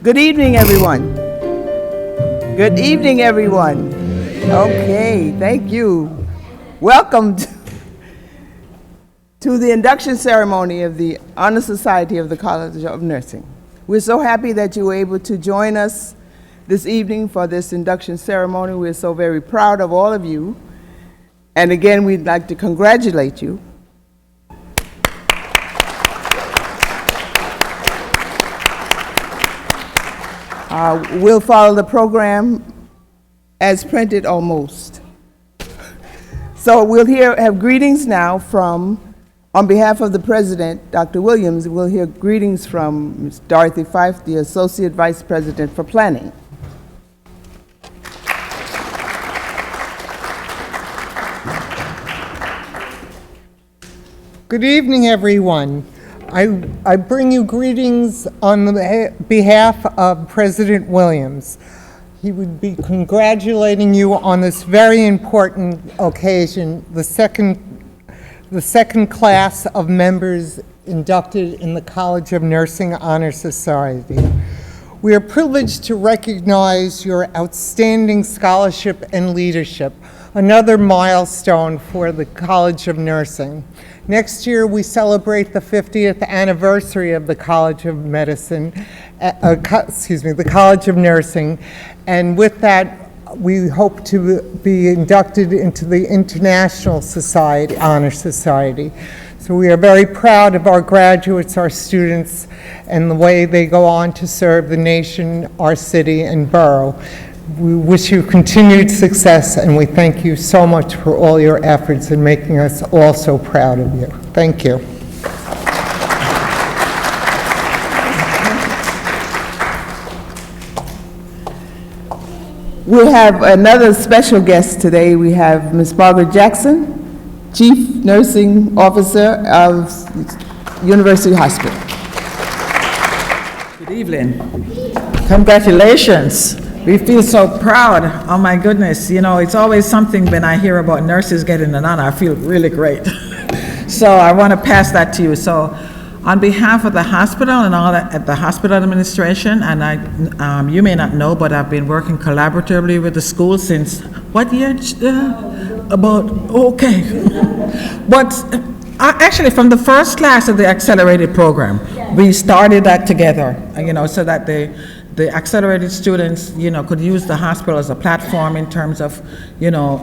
Good evening, everyone. Good evening, everyone. Okay, thank you. Welcome to the induction ceremony of the Honor Society of the College of Nursing. We're so happy that you were able to join us this evening for this induction ceremony. We're so very proud of all of you. And again, we'd like to congratulate you. We'll follow the program as printed almost. So we'll have greetings now from, on behalf of the President, Dr. Williams, we'll hear greetings from Ms. Dorothy Fife, the Associate Vice President for Planning. Good evening, everyone. I bring you greetings on the behalf of President Williams. He would be congratulating you on this very important occasion, the second class of members inducted in the College of Nursing Honor Society. We are privileged to recognize your outstanding scholarship and leadership, another milestone for the College of Nursing. Next year, we celebrate the 50th anniversary of the College of Medicine, the College of Nursing, and with that, we hope to be inducted into the International Honor Society. So we are very proud of our graduates, our students, and the way they go on to serve the nation, our city, and borough. We wish you continued success, and we thank you so much for all your efforts in making us all so proud of you. Thank you. We'll have another special guest today. We have Ms. Margaret Jackson, Chief Nursing Officer of University Hospital. Good evening. Congratulations. We feel so proud. Oh my goodness, you know, it's always something when I hear about nurses getting an honor, I feel really great. So I want to pass that to you. So on behalf of the hospital and all at the hospital administration, and you may not know, but I've been working collaboratively with the school since, what year? Okay. But actually from the first class of the accelerated program, we started that together, you know, so that the accelerated students, you know, could use the hospital as a platform in terms of, you know,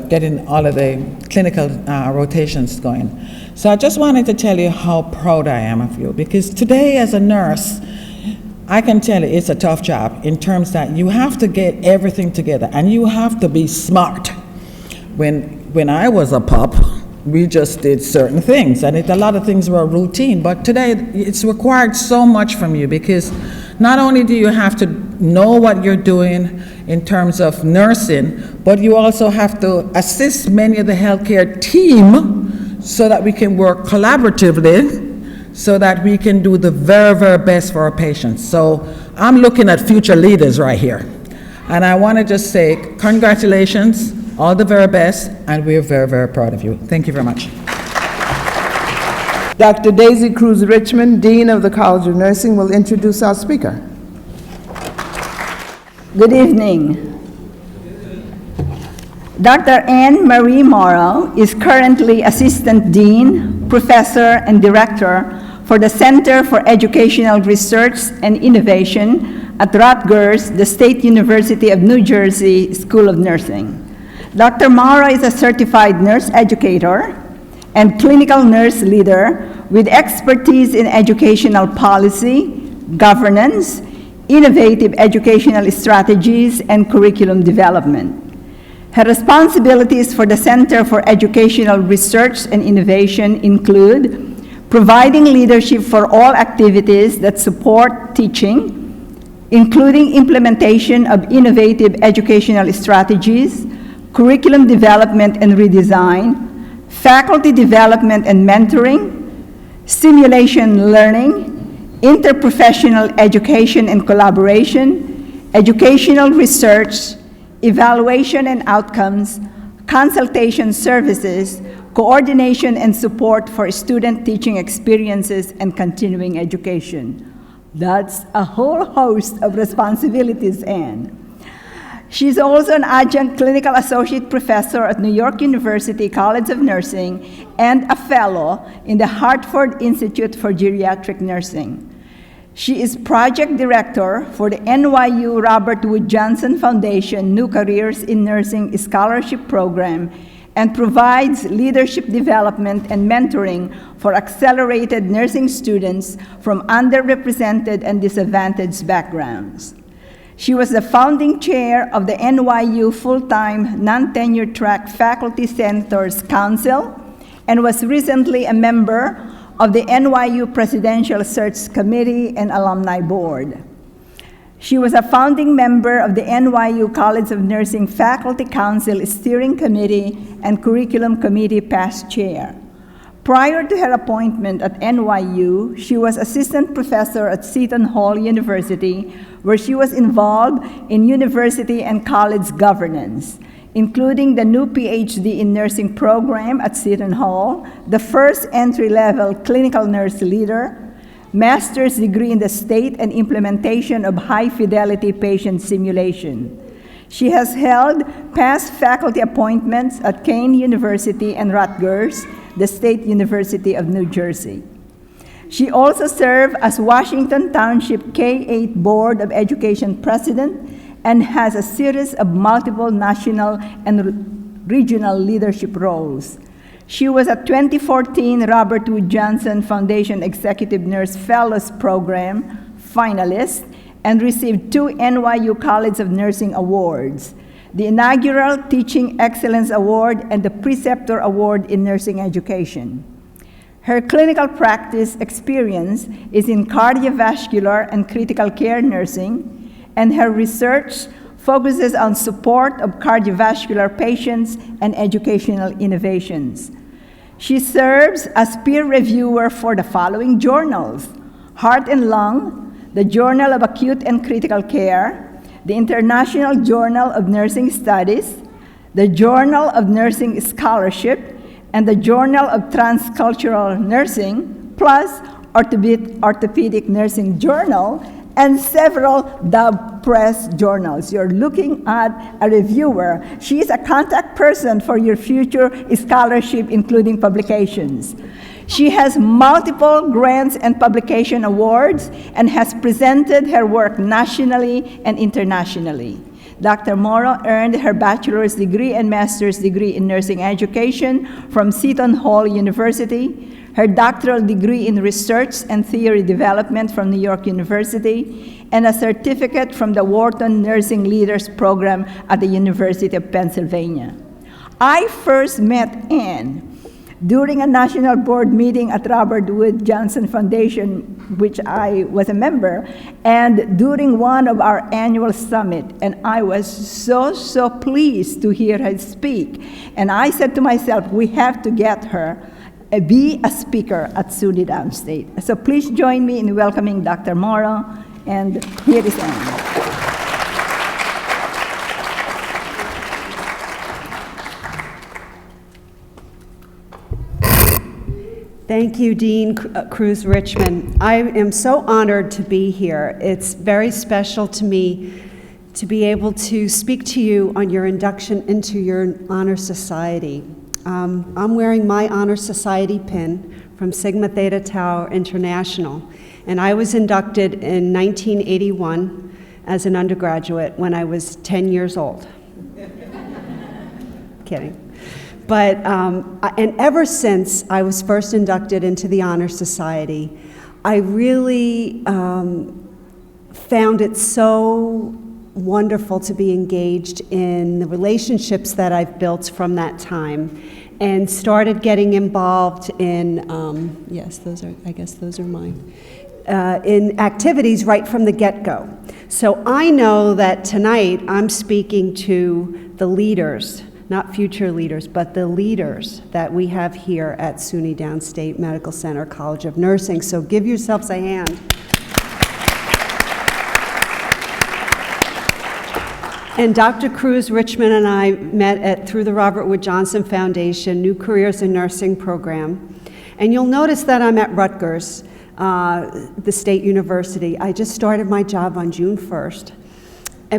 getting all of the clinical rotations going. So I just wanted to tell you how proud I am of you, because today as a nurse, I can tell you it's a tough job in terms that you have to get everything together and you have to be smart. When I was a pup, we just did certain things, and a lot of things were routine, but today it's required so much from you, because not only do you have to know what you're doing in terms of nursing, but you also have to assist many of the healthcare team so that we can work collaboratively so that we can do the very, very best for our patients. So I'm looking at future leaders right here. And I want to just say congratulations, all the very best, and we're very, very proud of you. Thank you very much. Dr. Daisy Cruz Richmond, Dean of the College of Nursing, will introduce our speaker. Good evening. Dr. Anne Marie Morrow is currently Assistant Dean, Professor, and Director for the Center for Educational Research and Innovation at Rutgers, the State University of New Jersey School of Nursing. Dr. Morrow is a certified nurse educator and clinical nurse leader with expertise in educational policy, governance, innovative educational strategies, and curriculum development. Her responsibilities for the Center for Educational Research and Innovation include providing leadership for all activities that support teaching, including implementation of innovative educational strategies, curriculum development and redesign, faculty development and mentoring, simulation learning, interprofessional education and collaboration, educational research, evaluation and outcomes, consultation services, coordination and support for student teaching experiences, and continuing education. That's a whole host of responsibilities, Anne. She's also an adjunct clinical associate professor at New York University College of Nursing and a fellow in the Hartford Institute for Geriatric Nursing. She is project director for the NYU Robert Wood Johnson Foundation New Careers in Nursing Scholarship Program and provides leadership development and mentoring for accelerated nursing students from underrepresented and disadvantaged backgrounds. She was the founding chair of the NYU Full-Time Non-Tenure Track Faculty Senators Council and was recently a member of the NYU Presidential Search Committee and Alumni Board. She was a founding member of the NYU College of Nursing Faculty Council Steering Committee and Curriculum Committee past chair. Prior to her appointment at NYU, she was assistant professor at Seton Hall University, where she was involved in university and college governance, including the new PhD in nursing program at Seton Hall, the first entry-level clinical nurse leader, master's degree in the state and implementation of high-fidelity patient simulation. She has held past faculty appointments at Kean University and Rutgers, the State University of New Jersey. She also served as Washington Township K-8 Board of Education president and has a series of multiple national and regional leadership roles. She was a 2014 Robert Wood Johnson Foundation Executive Nurse Fellows Program finalist and received 2 NYU College of Nursing Awards, the inaugural Teaching Excellence Award and the Preceptor Award in Nursing Education. Her clinical practice experience is in cardiovascular and critical care nursing, and her research focuses on support of cardiovascular patients and educational innovations. She serves as peer reviewer for the following journals: Heart and Lung, the Journal of Acute and Critical Care, the International Journal of Nursing Studies, the Journal of Nursing Scholarship, and the Journal of Transcultural Nursing, plus Orthopedic Nursing Journal, and several Dove Press journals. You're looking at a reviewer. She is a contact person for your future scholarship, including publications. She has multiple grants and publication awards and has presented her work nationally and internationally. Dr. Morrow earned her bachelor's degree and master's degree in nursing education from Seton Hall University, her doctoral degree in research and theory development from New York University, and a certificate from the Wharton Nursing Leaders Program at the University of Pennsylvania. I first met Anne during a national board meeting at Robert Wood Johnson Foundation, which I was a member, and during one of our annual summit, and I was so pleased to hear her speak. And I said to myself, we have to get her be a speaker at SUNY Downstate. So please join me in welcoming Dr. Morrow, and here is Anne. Thank you, Dean Cruz Richmond. I am so honored to be here. It's very special to me to be able to speak to you on your induction into your Honor Society. I'm wearing my Honor Society pin from Sigma Theta Tau International, and I was inducted in 1981 as an undergraduate when I was 10 years old. Kidding. But, and ever since I was first inducted into the Honor Society, I really found it so wonderful to be engaged in the relationships that I've built from that time, and started getting involved in, yes, I guess those are mine, in activities right from the get-go. So I know that tonight I'm speaking to the leaders, not future leaders, but the leaders that we have here at SUNY Downstate Medical Center College of Nursing. So give yourselves a hand. And Dr. Cruz Richmond and I met through the Robert Wood Johnson Foundation New Careers in Nursing program. And you'll notice that I'm at Rutgers. the State University. I just started my job on June 1st.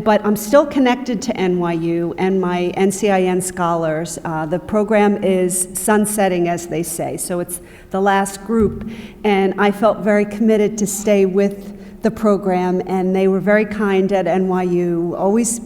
But I'm still connected to NYU and my NCIN scholars. The program is sunsetting, as they say, so it's the last group. And I felt very committed to stay with the program, and they were very kind at NYU. Always,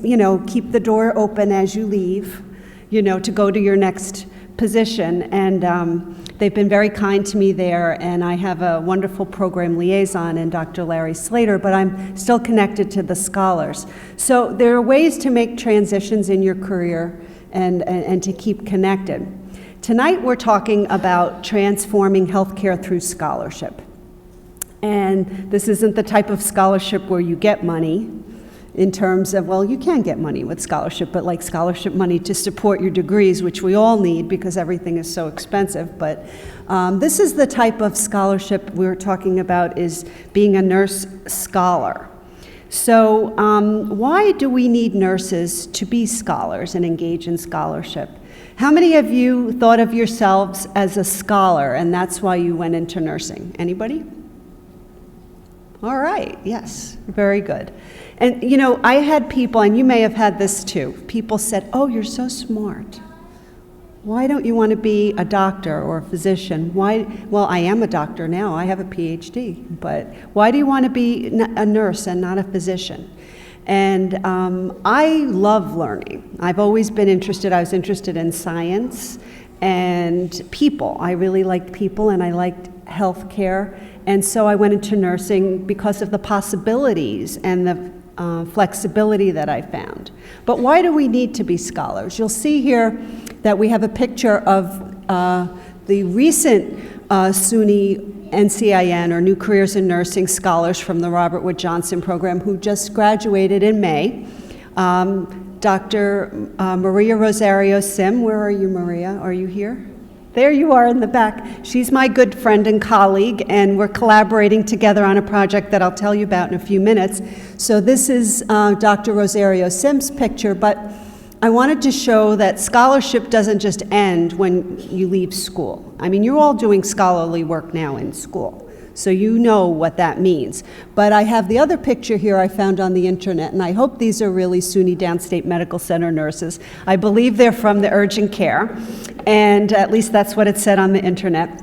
keep the door open as you leave, to go to your next position. And they've been very kind to me there, and I have a wonderful program liaison in Dr. Larry Slater, but I'm still connected to the scholars. So there are ways to make transitions in your career and to keep connected. Tonight we're talking about transforming healthcare through scholarship. And this isn't the type of scholarship where you get money in terms of, well, you can get money with scholarship, but like scholarship money to support your degrees, which we all need because everything is so expensive. But this is the type of scholarship we're talking about, is being a nurse scholar. So why do we need nurses to be scholars and engage in scholarship? How many of you thought of yourselves as a scholar and that's why you went into nursing? Anybody? All right, yes, very good. And I had people, and you may have had this too, people said, oh, you're so smart. Why don't you want to be a doctor or a physician? Why? Well, I am a doctor now, I have a PhD, but why do you want to be a nurse and not a physician? And I love learning. I've always been interested, I was interested in science and people. I really liked people and I liked healthcare. And so I went into nursing because of the possibilities and the flexibility that I found. But why do we need to be scholars? You'll see here that we have a picture of the recent SUNY NCIN, or New Careers in Nursing scholars from the Robert Wood Johnson program, who just graduated in May. Dr. Maria Rosario Sim, where are you, Maria? Are you here? There you are in the back. She's my good friend and colleague, and we're collaborating together on a project that I'll tell you about in a few minutes. So this is Dr. Rosario Sim's picture, but I wanted to show that scholarship doesn't just end when you leave school. I mean, you're all doing scholarly work now in school, so you know what that means. But I have the other picture here I found on the internet, and I hope these are really SUNY Downstate Medical Center nurses. I believe they're from the urgent care, and at least that's what it said on the internet.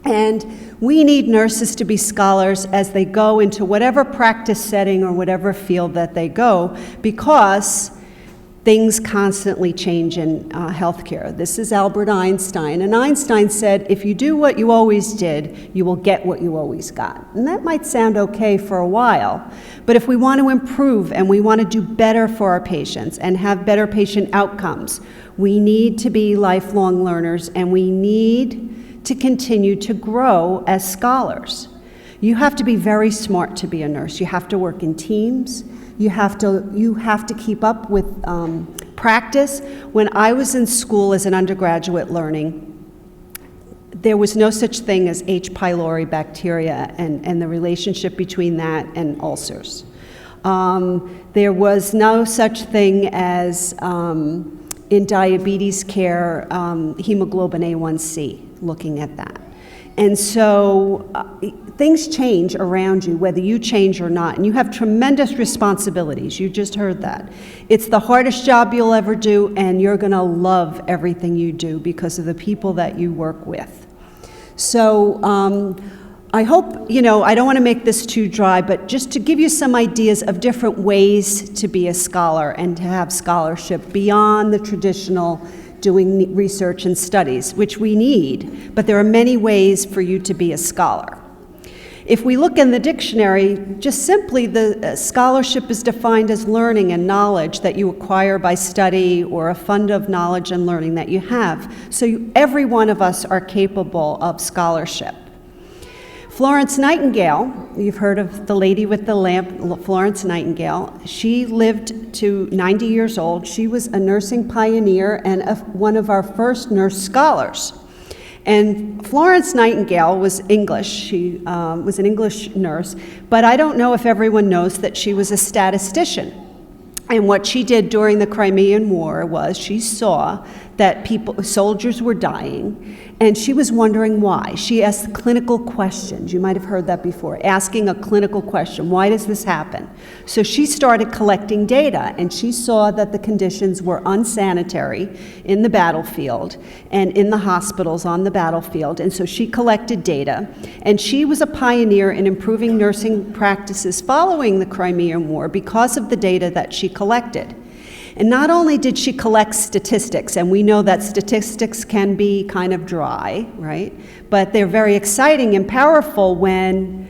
And we need nurses to be scholars as they go into whatever practice setting or whatever field that they go, because things constantly change in healthcare. This is Albert Einstein, and Einstein said, if you do what you always did, you will get what you always got. And that might sound okay for a while, but if we want to improve and we want to do better for our patients and have better patient outcomes, we need to be lifelong learners, and we need to continue to grow as scholars. You have to be very smart to be a nurse. You have to work in teams. You have to keep up with practice. When I was in school as an undergraduate learning, there was no such thing as H. pylori bacteria and the relationship between that and ulcers. There was no such thing as, in diabetes care, hemoglobin A1C, looking at that. And so things change around you, whether you change or not, and you have tremendous responsibilities. You just heard that. It's the hardest job you'll ever do, and you're going to love everything you do because of the people that you work with. So I hope, I don't want to make this too dry, but just to give you some ideas of different ways to be a scholar and to have scholarship beyond the traditional doing research and studies, which we need, but there are many ways for you to be a scholar. If we look in the dictionary, just simply the scholarship is defined as learning and knowledge that you acquire by study, or a fund of knowledge and learning that you have. So every one of us are capable of scholarship. Florence Nightingale, you've heard of the lady with the lamp, Florence Nightingale. She lived to 90 years old. She was a nursing pioneer and one of our first nurse scholars. And Florence Nightingale was English. She was an English nurse, but I don't know if everyone knows that she was a statistician. And what she did during the Crimean War was she saw that soldiers were dying, and she was wondering why. She asked clinical questions. You might have heard that before, asking a clinical question. Why does this happen? So she started collecting data, and she saw that the conditions were unsanitary in the battlefield and in the hospitals on the battlefield. And so she collected data, and she was a pioneer in improving nursing practices following the Crimean War because of the data that she collected. And not only did she collect statistics, and we know that statistics can be kind of dry, right? But they're very exciting and powerful when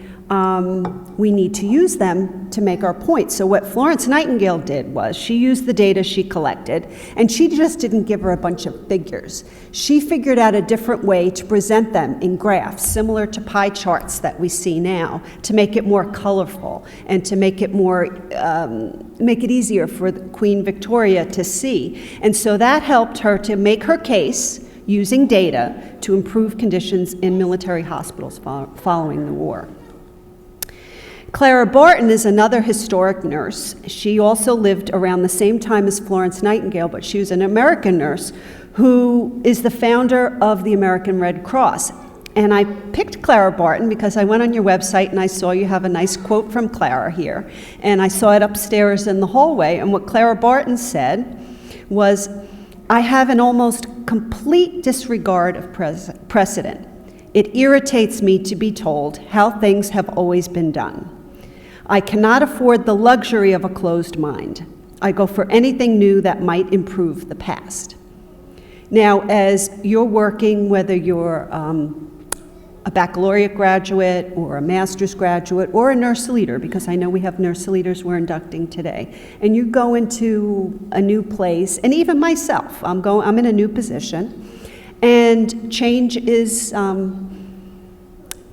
we need to use them to make our point. So what Florence Nightingale did was she used the data she collected, and she just didn't give her a bunch of figures. She figured out a different way to present them in graphs, similar to pie charts that we see now, to make it more colorful and to make it more, make it easier for Queen Victoria to see. And so that helped her to make her case using data to improve conditions in military hospitals following the war. Clara Barton is another historic nurse. She also lived around the same time as Florence Nightingale, but she was an American nurse who is the founder of the American Red Cross. And I picked Clara Barton because I went on your website and I saw you have a nice quote from Clara here. And I saw it upstairs in the hallway. And what Clara Barton said was, "I have an almost complete disregard of precedent. It irritates me to be told how things have always been done. I cannot afford the luxury of a closed mind. I go for anything new that might improve the past." Now, as you're working, whether you're a baccalaureate graduate or a master's graduate or a nurse leader, because I know we have nurse leaders we're inducting today, and you go into a new place, and even myself, I'm in a new position, and change is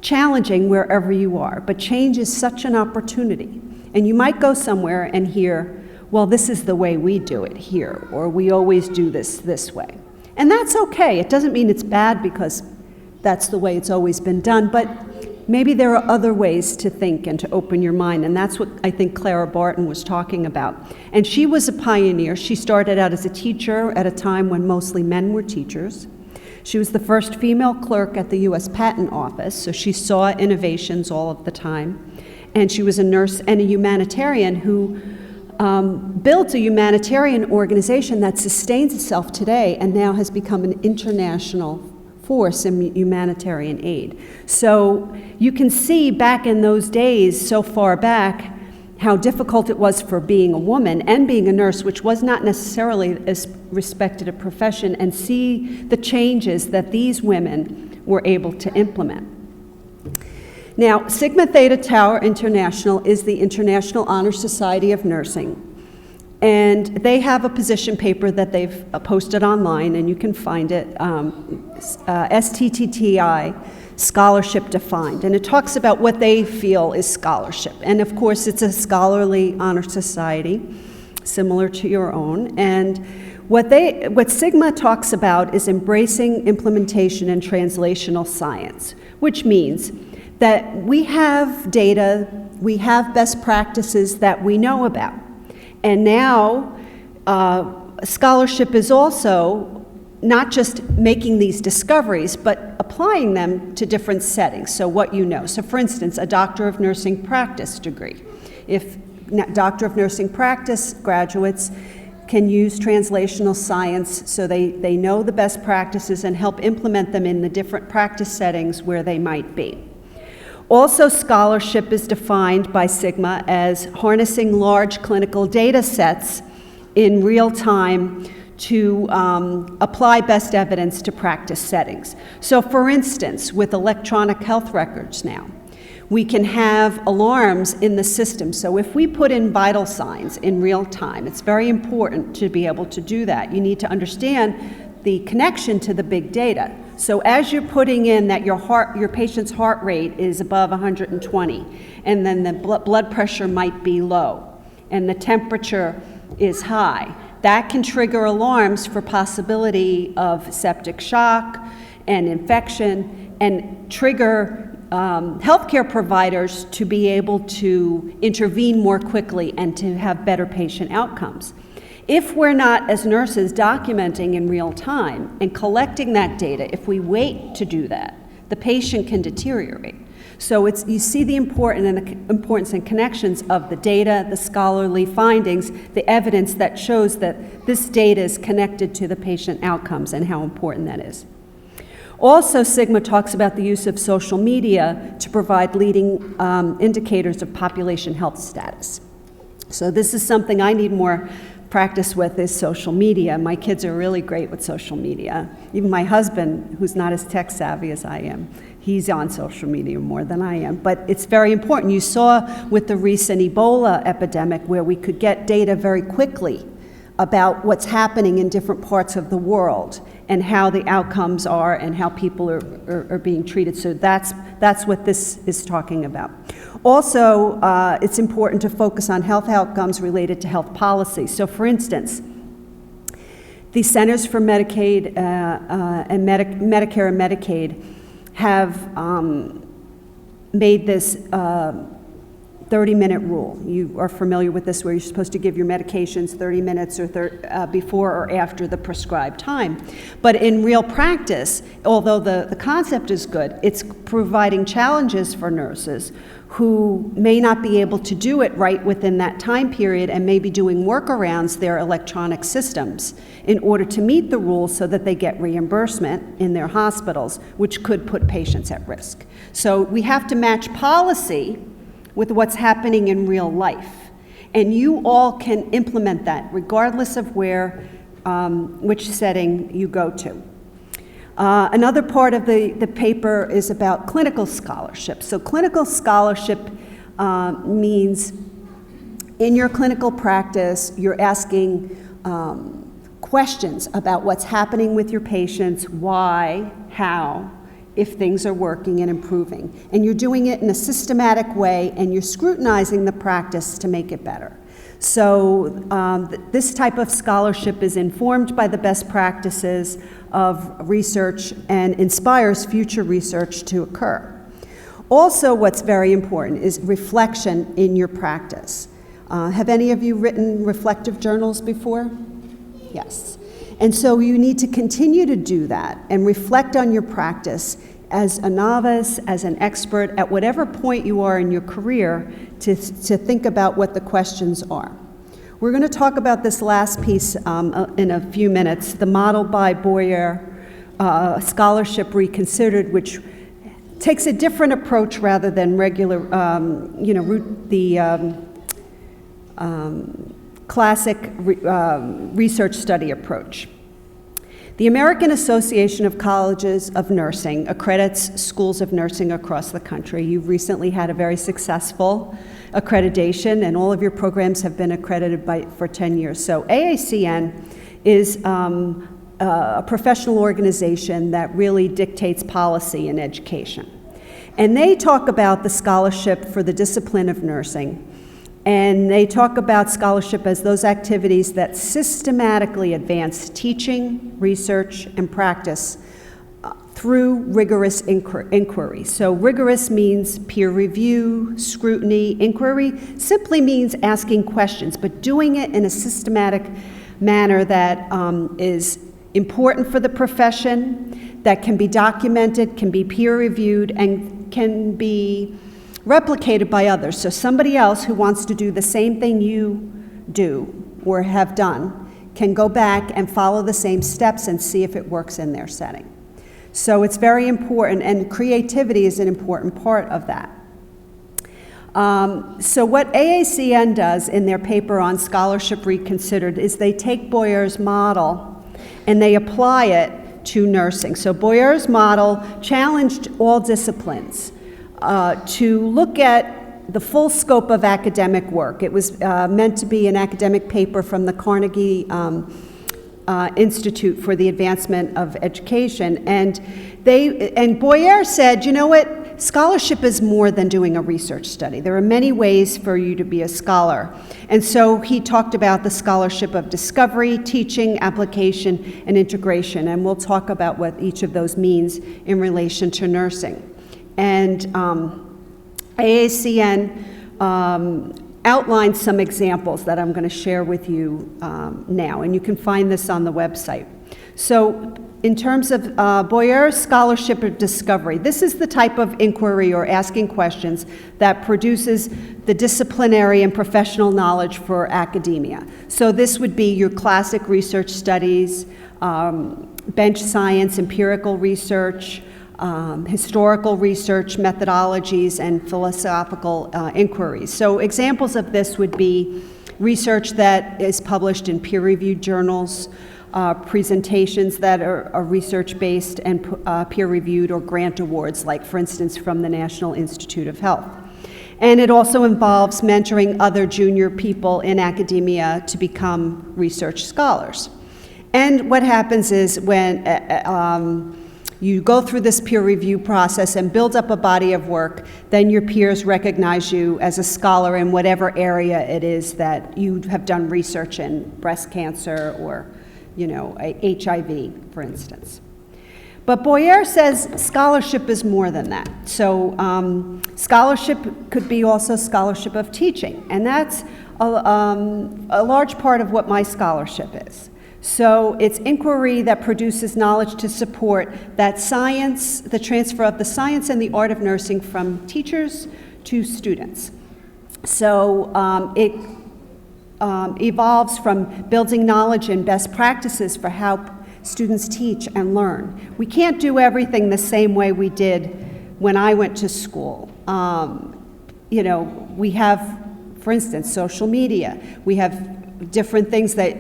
challenging wherever you are, but change is such an opportunity. And you might go somewhere and hear, well, this is the way we do it here, or we always do this way. And that's okay. It doesn't mean it's bad because that's the way it's always been done, but maybe there are other ways to think and to open your mind, and that's what I think Clara Barton was talking about. And she was a pioneer. She started out as a teacher at a time when mostly men were teachers. She was the first female clerk at the U.S. Patent Office, so she saw innovations all of the time. And she was a nurse and a humanitarian who built a humanitarian organization that sustains itself today and now has become an international force in humanitarian aid. So you can see back in those days, so far back, how difficult it was for being a woman and being a nurse, which was not necessarily as respected a profession, and see the changes that these women were able to implement. Now, Sigma Theta Tau International is the International Honor Society of Nursing, and they have a position paper that they've posted online, and you can find it, STTI, Scholarship Defined, and it talks about what they feel is scholarship. And of course, it's a scholarly honor society, similar to your own, and what Sigma talks about is embracing implementation and translational science, which means that we have data, we have best practices that we know about. And now, scholarship is also not just making these discoveries, but applying them to different settings, so what you know. So for instance, a Doctor of Nursing Practice degree. If Doctor of Nursing Practice graduates can use translational science so they know the best practices and help implement them in the different practice settings where they might be. Also, scholarship is defined by Sigma as harnessing large clinical data sets in real time to apply best evidence to practice settings. So for instance, with electronic health records now, we can have alarms in the system. So if we put in vital signs in real time, it's very important to be able to do that. You need to understand the connection to the big data. So as you're putting in that your patient's heart rate is above 120, and then the blood pressure might be low, and the temperature is high, that can trigger alarms for possibility of septic shock and infection, and trigger healthcare providers to be able to intervene more quickly and to have better patient outcomes. If we're not, as nurses, documenting in real time and collecting that data, if we wait to do that, the patient can deteriorate. So you see the importance and connections of the data, the scholarly findings, the evidence that shows that this data is connected to the patient outcomes and how important that is. Also, Sigma talks about the use of social media to provide leading indicators of population health status. So this is something I need more practice with, is social media. My kids are really great with social media. Even my husband, who's not as tech savvy as I am, he's on social media more than I am. But it's very important. You saw with the recent Ebola epidemic where we could get data very quickly about what's happening in different parts of the world and how the outcomes are and how people are being treated. So that's what this is talking about. Also, it's important to focus on health outcomes related to health policy. So for instance, the Centers for Medicaid and Medicare and Medicaid have made this 30-minute rule. You are familiar with this, where you're supposed to give your medications 30 minutes or before or after the prescribed time. But in real practice, although the concept is good, it's providing challenges for nurses who may not be able to do it right within that time period and may be doing workarounds their electronic systems in order to meet the rules so that they get reimbursement in their hospitals, which could put patients at risk. So we have to match policy with what's happening in real life. And you all can implement that regardless of where, which setting you go to. Another part of the paper is about clinical scholarship. So clinical scholarship means in your clinical practice, you're asking questions about what's happening with your patients, why, how, if things are working and improving. And you're doing it in a systematic way, and you're scrutinizing the practice to make it better. So this type of scholarship is informed by the best practices of research and inspires future research to occur. Also, what's very important is reflection in your practice. Have any of you written reflective journals before? Yes. And so you need to continue to do that and reflect on your practice as a novice, as an expert, at whatever point you are in your career, to think about what the questions are. We're going to talk about this last piece in a few minutes, the Model by Boyer Scholarship Reconsidered, which takes a different approach rather than regular, classic research study approach. The American Association of Colleges of Nursing accredits schools of nursing across the country. You've recently had a very successful accreditation, and all of your programs have been accredited for 10 years. So AACN is a professional organization that really dictates policy in education. And they talk about the scholarship for the discipline of nursing. And they talk about scholarship as those activities that systematically advance teaching, research, and practice through rigorous inquiry. So rigorous means peer review, scrutiny. Inquiry simply means asking questions, but doing it in a systematic manner that is important for the profession, that can be documented, can be peer reviewed, and can be replicated by others. So somebody else who wants to do the same thing you do or have done can go back and follow the same steps and see if it works in their setting. So it's very important, and creativity is an important part of that. So what AACN does in their paper on Scholarship Reconsidered is they take Boyer's model and they apply it to nursing. So Boyer's model challenged all disciplines to look at the full scope of academic work. It was meant to be an academic paper from the Carnegie Institute for the Advancement of Education. And Boyer said, you know what, scholarship is more than doing a research study. There are many ways for you to be a scholar. And so he talked about the scholarship of discovery, teaching, application, and integration. And we'll talk about what each of those means in relation to nursing. And AACN outlines some examples that I'm going to share with you now, and you can find this on the website. So in terms of Boyer's scholarship of discovery, this is the type of inquiry or asking questions that produces the disciplinary and professional knowledge for academia. So this would be your classic research studies, bench science, empirical research, historical research methodologies, and philosophical inquiries. So examples of this would be research that is published in peer-reviewed journals, presentations that are research-based and peer-reviewed, or grant awards, like, for instance, from the National Institute of Health. And it also involves mentoring other junior people in academia to become research scholars. And what happens is when you go through this peer review process and build up a body of work, then your peers recognize you as a scholar in whatever area it is that you have done research in, breast cancer or, HIV, for instance. But Boyer says scholarship is more than that. So scholarship could be also scholarship of teaching, and that's a large part of what my scholarship is. So it's inquiry that produces knowledge to support that science, the transfer of the science and the art of nursing from teachers to students. So it evolves from building knowledge and best practices for how students teach and learn. We can't do everything the same way we did when I went to school. We have, for instance, social media. We have different things that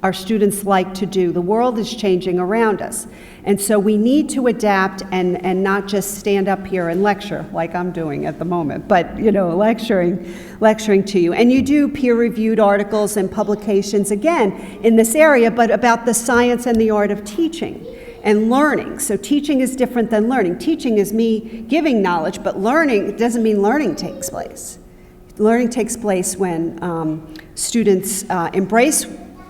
our students like to do. The world is changing around us. And so we need to adapt and not just stand up here and lecture like I'm doing at the moment, but lecturing to you. And you do peer-reviewed articles and publications, again, in this area, but about the science and the art of teaching and learning. So teaching is different than learning. Teaching is me giving knowledge, but learning doesn't mean learning takes place. Learning takes place when students embrace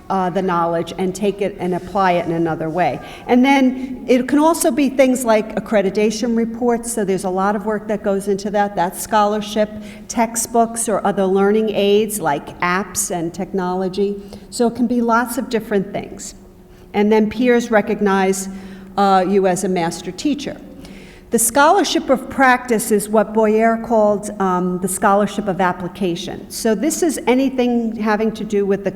the knowledge and take it and apply it in another way. And then it can also be things like accreditation reports, so there's a lot of work that goes into that. That's scholarship, textbooks or other learning aids like apps and technology. So it can be lots of different things. And then peers recognize you as a master teacher. The scholarship of practice is what Boyer called the scholarship of application. So this is anything having to do with the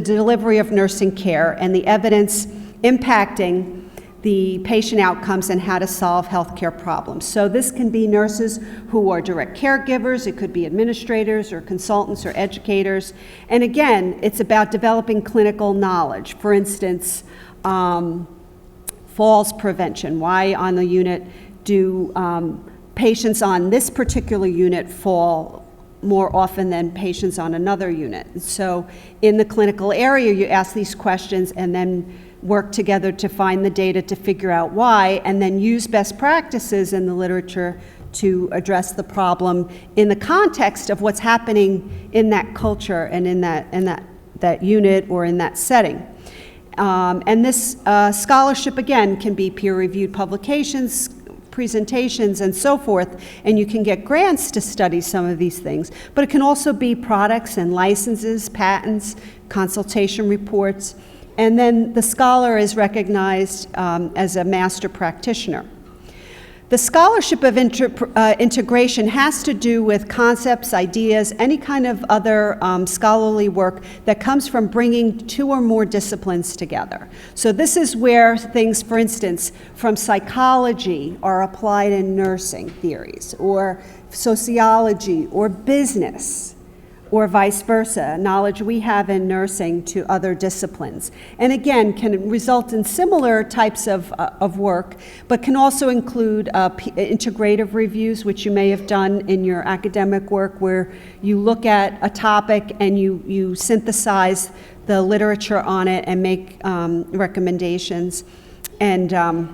delivery of nursing care and the evidence impacting the patient outcomes and how to solve healthcare problems. So this can be nurses who are direct caregivers, it could be administrators or consultants or educators. And again, it's about developing clinical knowledge. For instance, falls prevention. Why on the unit do patients on this particular unit fall more often than patients on another unit? So in the clinical area, you ask these questions and then work together to find the data to figure out why, and then use best practices in the literature to address the problem in the context of what's happening in that culture and in that unit or in that setting. And this scholarship, again, can be peer-reviewed publications, presentations, and so forth, and you can get grants to study some of these things. But it can also be products and licenses, patents, consultation reports, and then the scholar is recognized as a master practitioner. The scholarship of integration has to do with concepts, ideas, any kind of other scholarly work that comes from bringing two or more disciplines together. So this is where things, for instance, from psychology are applied in nursing theories, or sociology, or business, or vice versa, knowledge we have in nursing to other disciplines. And again, can result in similar types of work, but can also include integrative reviews, which you may have done in your academic work, where you look at a topic and you synthesize the literature on it and make recommendations, and have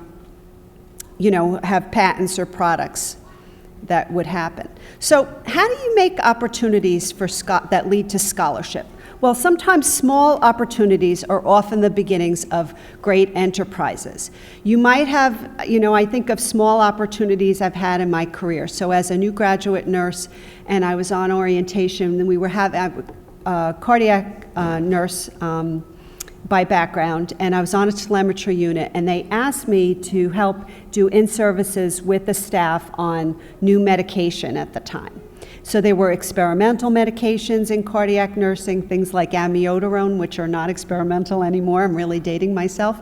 patents or products that would happen. So how do you make opportunities that lead to scholarship? Well, sometimes small opportunities are often the beginnings of great enterprises. You might have, I think of small opportunities I've had in my career. So as a new graduate nurse, and I was on orientation, and we were having a cardiac nurse by background, and I was on a telemetry unit, and they asked me to help do in-services with the staff on new medication at the time. So there were experimental medications in cardiac nursing, things like amiodarone, which are not experimental anymore. I'm really dating myself.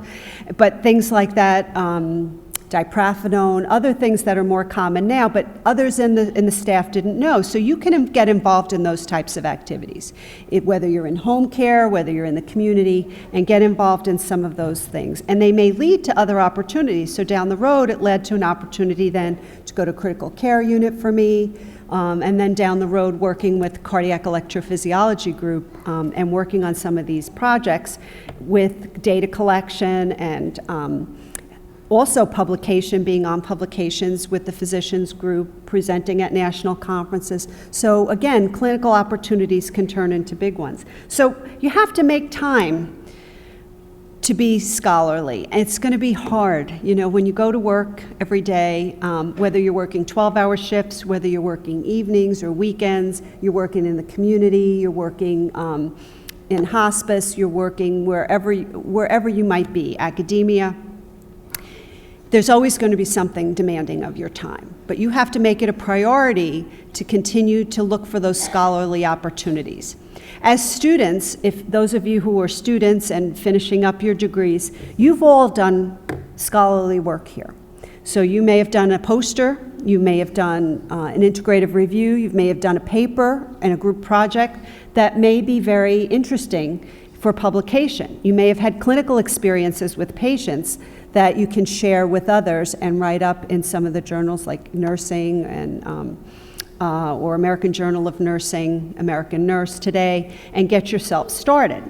But things like that, diprafenone, other things that are more common now, but others in the staff didn't know. So you can get involved in those types of activities, whether you're in home care, whether you're in the community, and get involved in some of those things. And they may lead to other opportunities. So down the road, it led to an opportunity then to go to critical care unit for me, and then down the road working with cardiac electrophysiology group and working on some of these projects with data collection and also publication, being on publications with the physicians group, presenting at national conferences. So again, clinical opportunities can turn into big ones. So you have to make time to be scholarly. And it's going to be hard, when you go to work every day, whether you're working 12-hour shifts, whether you're working evenings or weekends, you're working in the community, you're working in hospice, you're working wherever you might be, academia. There's always going to be something demanding of your time, but you have to make it a priority to continue to look for those scholarly opportunities. As students, if those of you who are students and finishing up your degrees, you've all done scholarly work here. So you may have done a poster, you may have done an integrative review, you may have done a paper and a group project that may be very interesting for publication. You may have had clinical experiences with patients that you can share with others and write up in some of the journals like Nursing and or American Journal of Nursing, American Nurse Today, and get yourself started.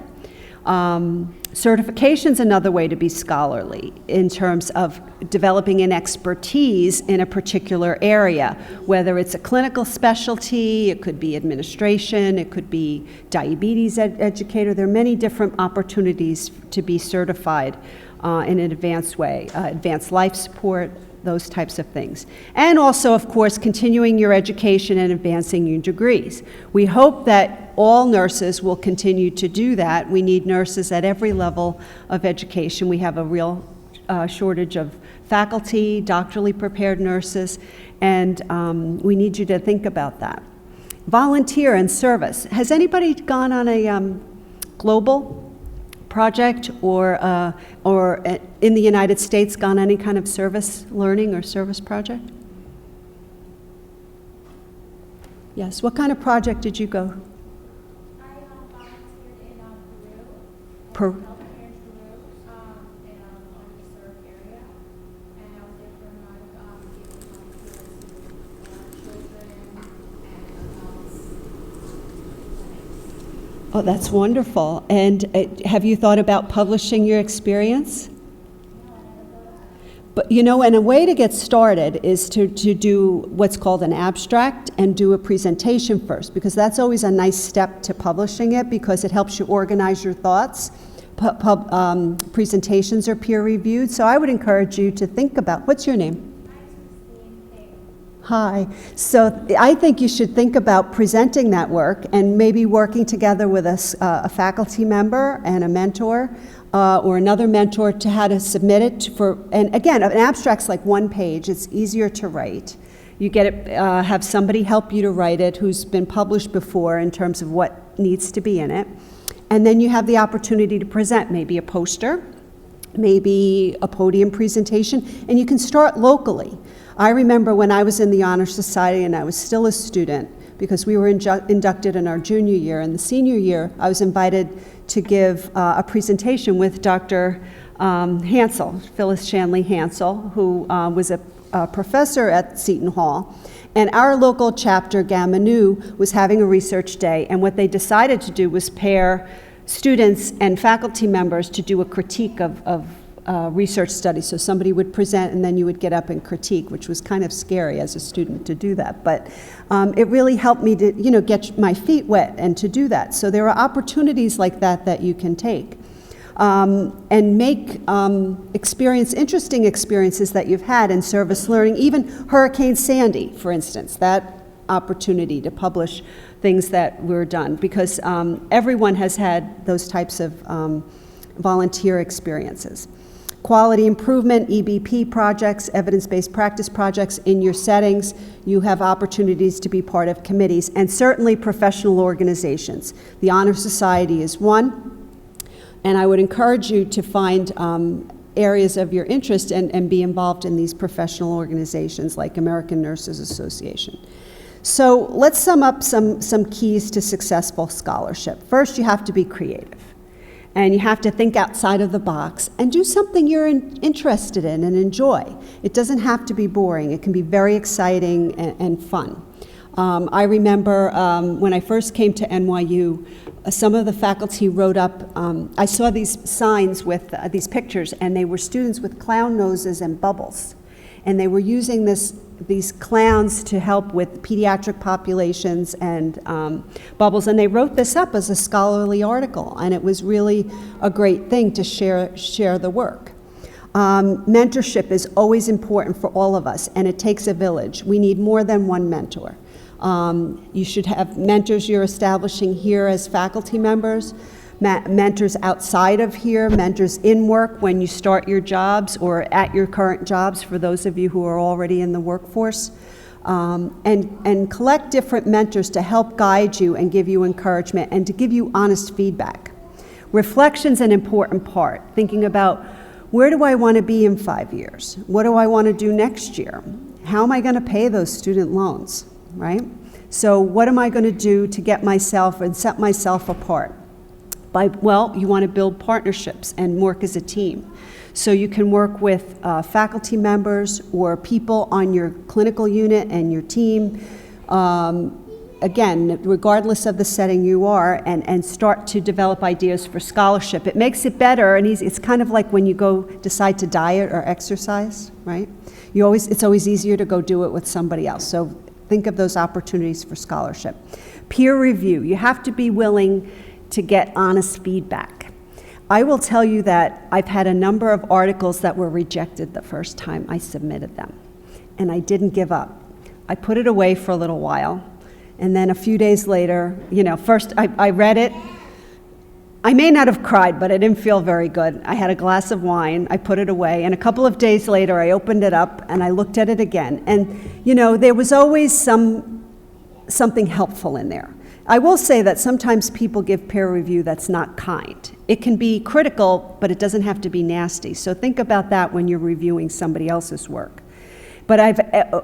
Certification's another way to be scholarly in terms of developing an expertise in a particular area, whether it's a clinical specialty, it could be administration, it could be diabetes educator. There are many different opportunities to be certified in an advanced way, advanced life support, those types of things. And also, of course, continuing your education and advancing your degrees. We hope that all nurses will continue to do that. We need nurses at every level of education. We have a real shortage of faculty, doctorally prepared nurses, and we need you to think about that. Volunteer and service. Has anybody gone on a global project or in the United States gone any kind of service learning or service project? Yes, what kind of project did you go? I volunteered in Peru. Peru. Healthcare in Peru, in an underserved area, and I was there for a month giving healthcare to children and adults. Oh, that's wonderful. And have you thought about publishing your experience? But and a way to get started is to do what's called an abstract and do a presentation first, because that's always a nice step to publishing it because it helps you organize your thoughts. Presentations are peer reviewed, so I would encourage you to think about, what's your name? Hi. So I think you should think about presenting that work and maybe working together with a faculty member and a mentor or another mentor to how to submit it for, and again, an abstract's like one page. It's easier to write. You get it, have somebody help you to write it who's been published before in terms of what needs to be in it. And then you have the opportunity to present maybe a poster, maybe a podium presentation, and you can start locally. I remember when I was in the Honor Society and I was still a student, because we were inducted in our junior year. In the senior year, I was invited to give a presentation with Dr. Hansel, Phyllis Shanley Hansel, who was a professor at Seton Hall. And our local chapter, Gamma Nu, was having a research day, and what they decided to do was pair students and faculty members to do a critique of research study. So somebody would present and then you would get up and critique, which was kind of scary as a student to do that. But it really helped me to, get my feet wet and to do that. So there are opportunities like that that you can take. And make interesting experiences that you've had in service learning, even Hurricane Sandy, for instance, that opportunity to publish things that were done, because everyone has had those types of volunteer experiences. Quality improvement, EBP projects, evidence-based practice projects in your settings. You have opportunities to be part of committees, and certainly professional organizations. The Honor Society is one. And I would encourage you to find areas of your interest and be involved in these professional organizations like American Nurses Association. So let's sum up some keys to successful scholarship. First, you have to be creative. And you have to think outside of the box and do something you're interested in and enjoy. It doesn't have to be boring. It can be very exciting and fun. I remember when I first came to NYU, some of the faculty wrote up, I saw these signs with these pictures, and they were students with clown noses and bubbles. And they were using these clowns to help with pediatric populations and bubbles, and they wrote this up as a scholarly article, and it was really a great thing to share the work. Mentorship is always important for all of us, and it takes a village. We need more than one mentor. You should have mentors you're establishing here as faculty members, mentors outside of here, mentors in work when you start your jobs or at your current jobs for those of you who are already in the workforce, and collect different mentors to help guide you and give you encouragement and to give you honest feedback. Reflection's an important part, thinking about where do I want to be in 5 years? What do I want to do next year? How am I going to pay those student loans? Right? So what am I going to do to get myself and set myself apart? Well, you want to build partnerships and work as a team. So you can work with faculty members or people on your clinical unit and your team, again, regardless of the setting you are, and start to develop ideas for scholarship. It makes it better and easy. It's kind of like when you go decide to diet or exercise, right? It's always easier to go do it with somebody else. So think of those opportunities for scholarship. Peer review. You have to be willing to get honest feedback. I will tell you that I've had a number of articles that were rejected the first time I submitted them, and I didn't give up. I put it away for a little while, and then a few days later, first I read it. I may not have cried, but I didn't feel very good. I had a glass of wine, I put it away, and a couple of days later I opened it up and I looked at it again. And there was always something helpful in there. I will say that sometimes people give peer review that's not kind. It can be critical, but it doesn't have to be nasty. So think about that when you're reviewing somebody else's work. But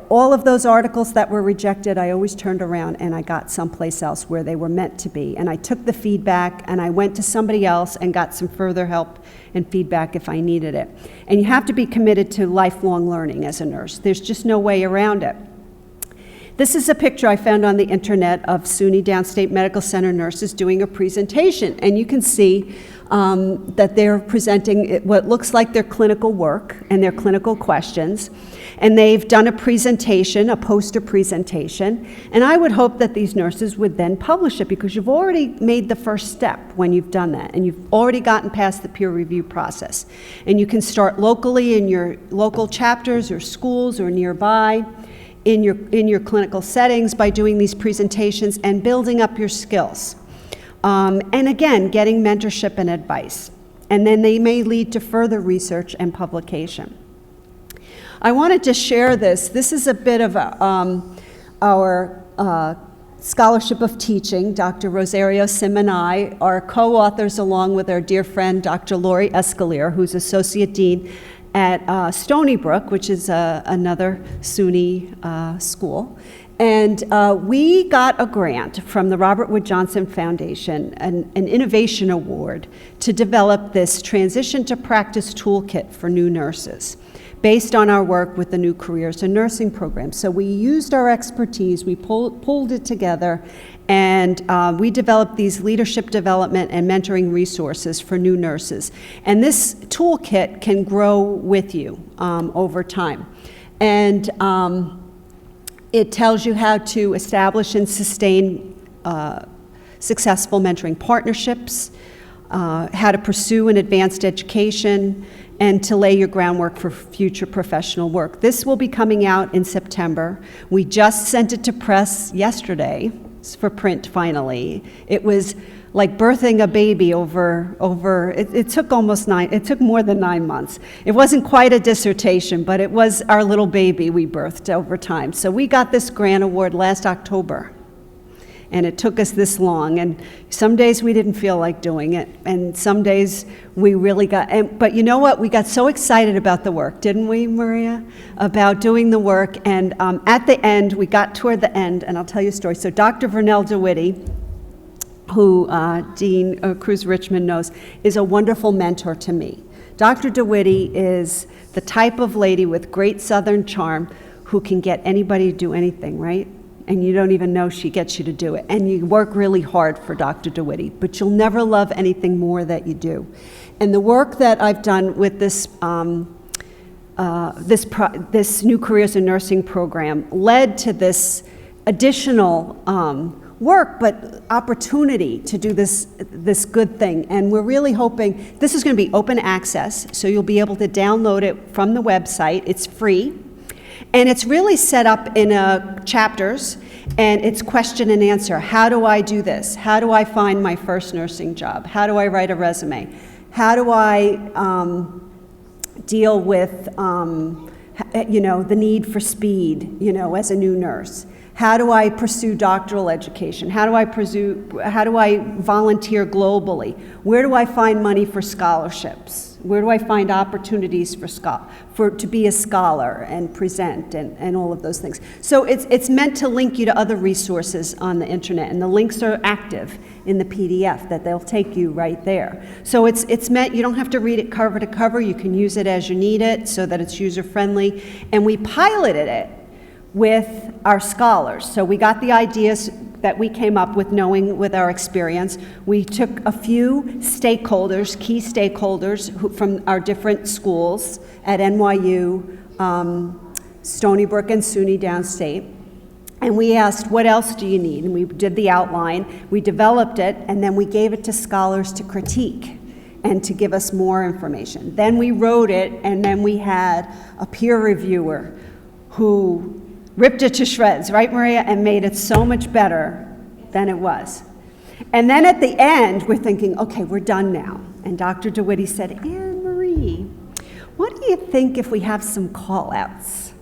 all of those articles that were rejected, I always turned around and I got someplace else where they were meant to be. And I took the feedback and I went to somebody else and got some further help and feedback if I needed it. And you have to be committed to lifelong learning as a nurse. There's just no way around it. This is a picture I found on the internet of SUNY Downstate Medical Center nurses doing a presentation. And you can see that they're presenting what looks like their clinical work and their clinical questions. And they've done a presentation, a poster presentation. And I would hope that these nurses would then publish it, because you've already made the first step when you've done that. And you've already gotten past the peer review process. And you can start locally in your local chapters or schools or nearby in your clinical settings by doing these presentations and building up your skills. And again, getting mentorship and advice. And then they may lead to further research and publication. I wanted to share this. This is a bit of our Scholarship of Teaching. Dr. Rosario Sim and I are co-authors, along with our dear friend, Dr. Lori Escalier, who's Associate Dean at Stony Brook, which is another SUNY school. And we got a grant from the Robert Wood Johnson Foundation, an innovation award, to develop this transition to practice toolkit for new nurses. based on our work with the new careers in nursing program. So we used our expertise, we pulled it together, and we developed these leadership development and mentoring resources for new nurses. And this toolkit can grow with you over time. And it tells you how to establish and sustain successful mentoring partnerships, how to pursue an advanced education, and to lay your groundwork for future professional work. This will be coming out in September. We just sent it to press yesterday for print finally. It was like birthing a baby it took more than 9 months. It wasn't quite a dissertation, but it was our little baby we birthed over time. So we got this grant award last October. And it took us this long, and some days we didn't feel like doing it, and some days we really but you know what? We got so excited about the work, didn't we, Maria? About doing the work, and at the end, we got toward the end, and I'll tell you a story. So Dr. Vernell DeWitty, who Dean Cruz Richmond knows, is a wonderful mentor to me. Dr. DeWitty is the type of lady with great Southern charm who can get anybody to do anything, right? And you don't even know she gets you to do it. And you work really hard for Dr. DeWitty, but you'll never love anything more that you do. And the work that I've done with this new careers in nursing program led to this additional work, but opportunity to do this good thing. And we're really hoping, this is going to be open access, so you'll be able to download it from the website. It's free. And it's really set up in chapters, and it's question and answer. How do I do this? How do I find my first nursing job? How do I write a resume? How do I deal with, the need for speed, as a new nurse? How do I pursue doctoral education? How do I volunteer globally? Where do I find money for scholarships? Where do I find opportunities to be a scholar and present and all of those things? So it's meant to link you to other resources on the internet, and the links are active in the PDF that they'll take you right there. So it's meant, you don't have to read it cover to cover, you can use it as you need it so that it's user-friendly. And we piloted it with our scholars. So we got the ideas that we came up with knowing with our experience. We took a few stakeholders, key stakeholders from our different schools at NYU, Stony Brook and SUNY Downstate, and we asked, what else do you need? And we did the outline, we developed it, and then we gave it to scholars to critique and to give us more information. Then we wrote it, and then we had a peer reviewer who ripped it to shreds, right, Maria, and made it so much better than it was. And then at the end, we're thinking, okay, we're done now. And Dr. DeWitty said, Anne Marie, what do you think if we have some call-outs?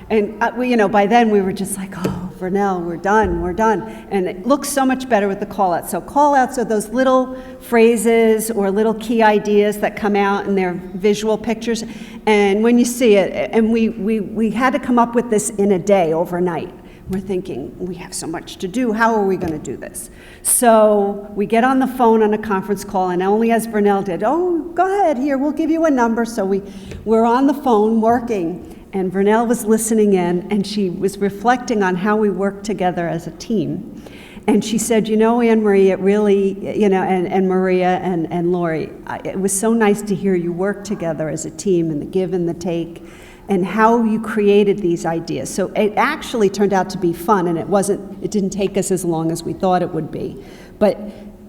And by then we were just like, oh, Vernell, we're done. And it looks so much better with the call-outs. So call-outs are those little phrases or little key ideas that come out in their visual pictures. And when you see it, and we had to come up with this in a day, overnight. We're thinking, we have so much to do, how are we going to do this? So we get on the phone on a conference call, and only as Vernell did, oh, go ahead, here, we'll give you a number. So we're on the phone working. And Vernell was listening in, and she was reflecting on how we work together as a team. And she said, Anne Marie, it really, and Maria and Lori, it was so nice to hear you work together as a team and the give and the take and how you created these ideas. So it actually turned out to be fun, and it didn't take us as long as we thought it would be. But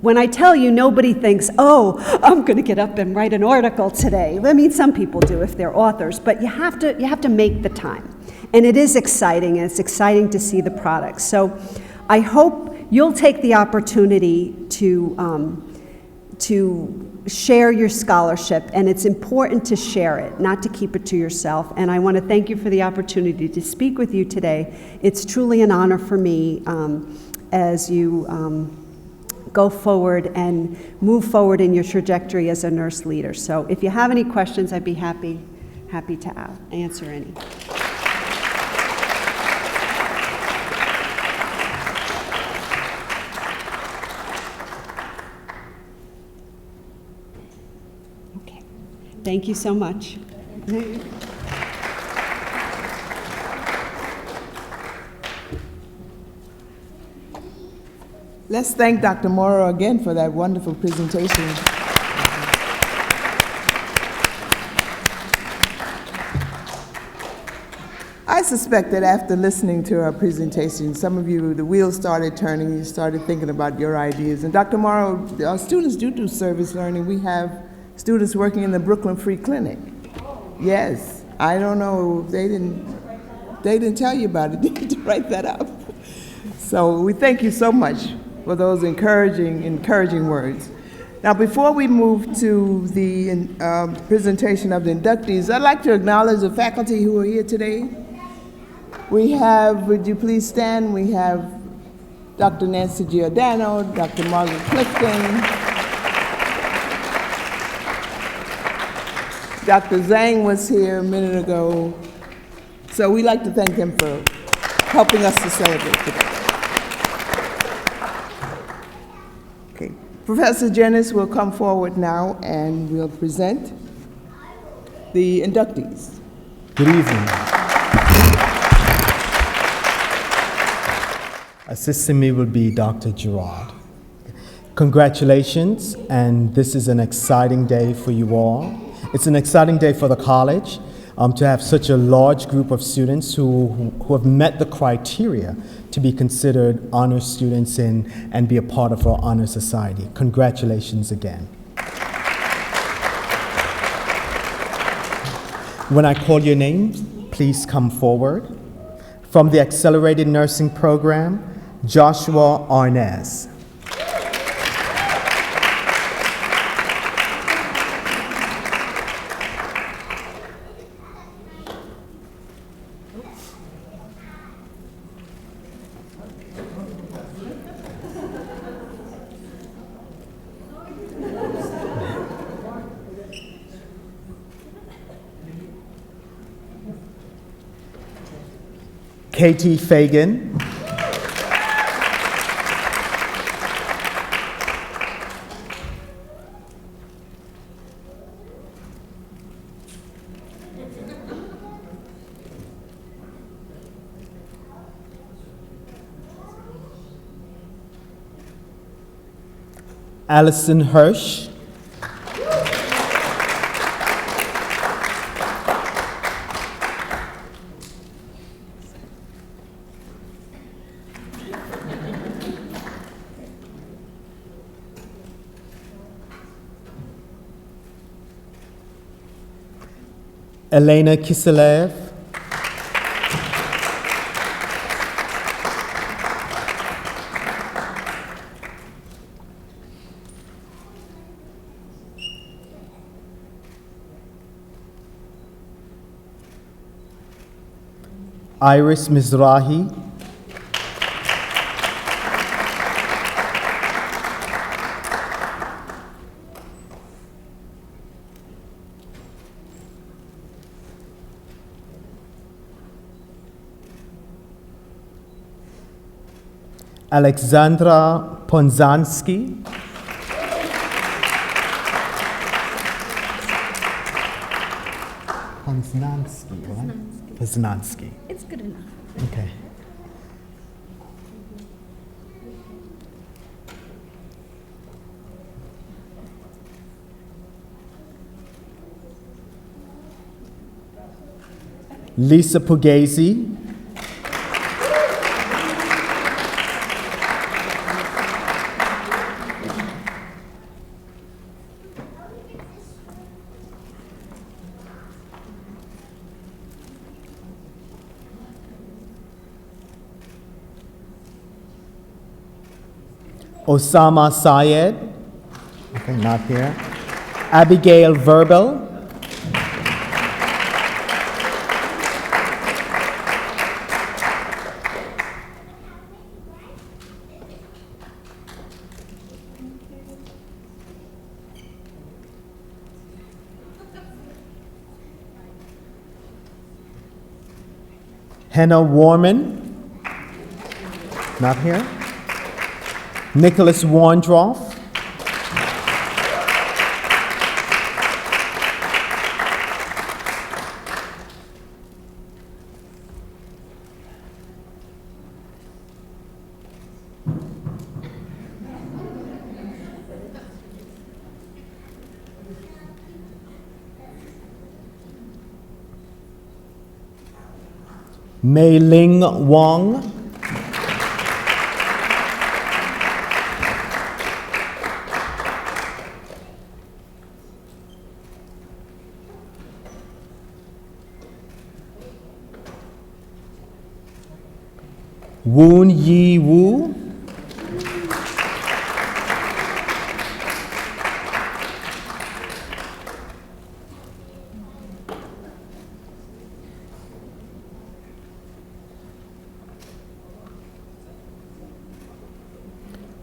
when I tell you, nobody thinks, oh, I'm going to get up and write an article today. I mean, some people do if they're authors, but you have to make the time. And it is exciting, and it's exciting to see the products. So I hope you'll take the opportunity to share your scholarship, and it's important to share it, not to keep it to yourself. And I want to thank you for the opportunity to speak with you today. It's truly an honor for me as you go forward and move forward in your trajectory as a nurse leader. So if you have any questions, I'd be happy to answer any. Okay. Thank you so much. Let's thank Dr. Morrow again for that wonderful presentation. I suspect that after listening to our presentation, some of you, the wheels started turning, you started thinking about your ideas. And Dr. Morrow, our students do service learning. We have students working in the Brooklyn Free Clinic. Yes, I don't know, they didn't tell you about it, did you write that up? So we thank you so much for those encouraging words. Now, before we move to the presentation of the inductees, I'd like to acknowledge the faculty who are here today. We have, would you please stand? We have Dr. Nancy Giordano, Dr. Margaret Clifton, Dr. Zhang was here a minute ago. So we'd like to thank them for helping us to celebrate today. Okay, Professor Jennings will come forward now and we'll present the inductees. Good evening. Assisting me will be Dr. Gerard. Congratulations, and this is an exciting day for you all. It's an exciting day for the college to have such a large group of students who have met the criteria to be considered honor students and be a part of our honor society. Congratulations again. When I call your name, please come forward. From the Accelerated Nursing Program, Joshua Arnaz. Katie Fagan. Allison Hirsch. Elena Kiselev. Iris Mizrahi. Alexandra Ponzanski. Poznansky, right? Poznansky. It's good enough. Okay. Lisa Pugazi. Osama Syed, okay, not here. Abigail Verbal. Henna Warman, not here. Nicholas Warndroff. Mei Ling Wong. Woon Yi Woo.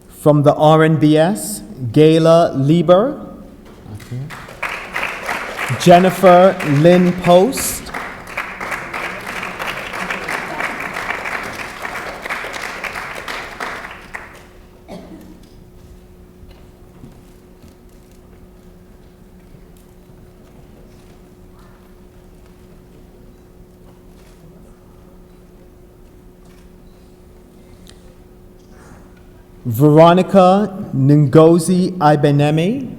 From the RNBS, Gayla Lieber. Jennifer Lynn Post. Veronica Ngozi Ibeneme.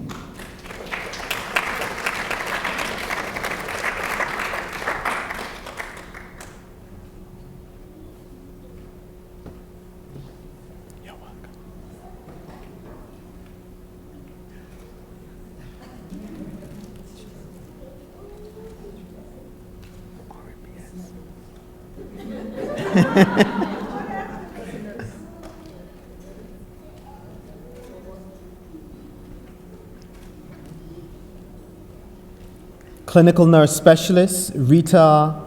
Clinical Nurse Specialist, Rita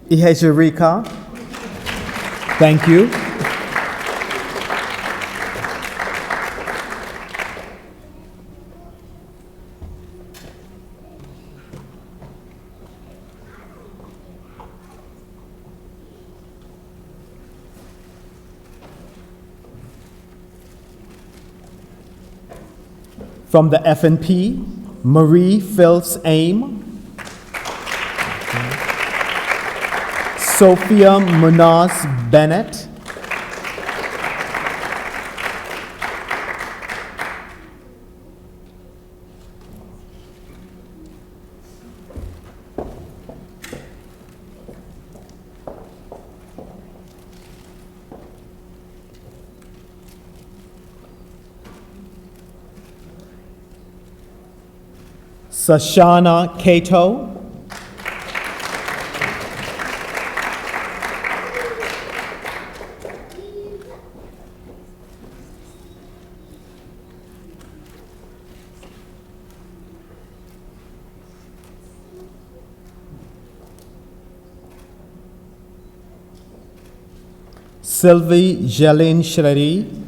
Ihejirika. Thank you. From the FNP, Marie Phils Aim. Sophia Munoz Bennett. Sashana Cato. Sylvie Jeline Shredi.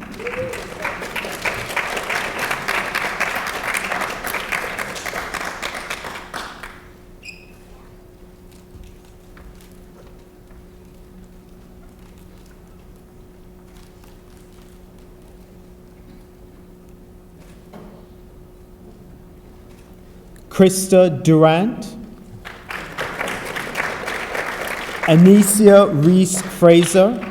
Krista Durant. Anicia Reese Fraser.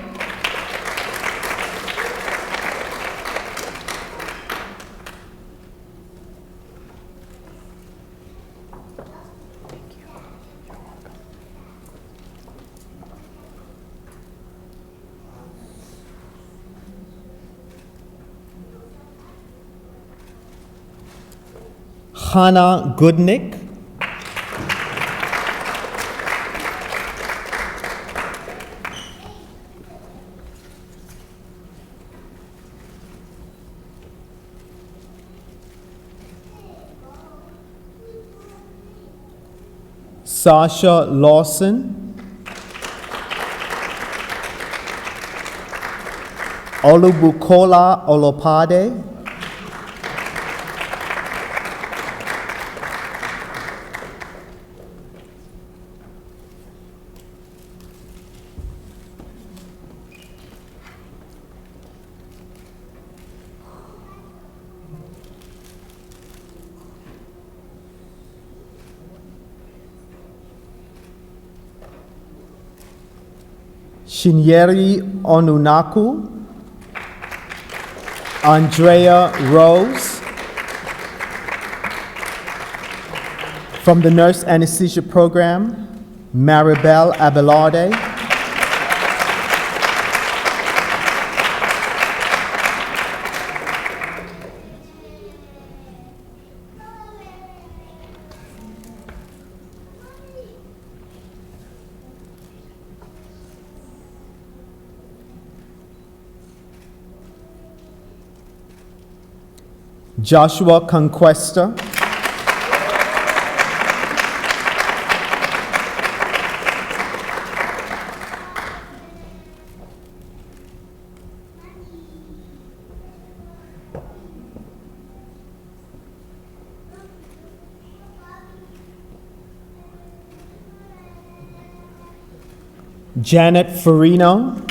Hannah Goodnick. Sasha Lawson. Olubukola Olopade. Shinyeri Onunaku. Andrea Rose. From the Nurse Anesthesia Program, Maribel Abelarde, Joshua Conquesta, Janet Farino,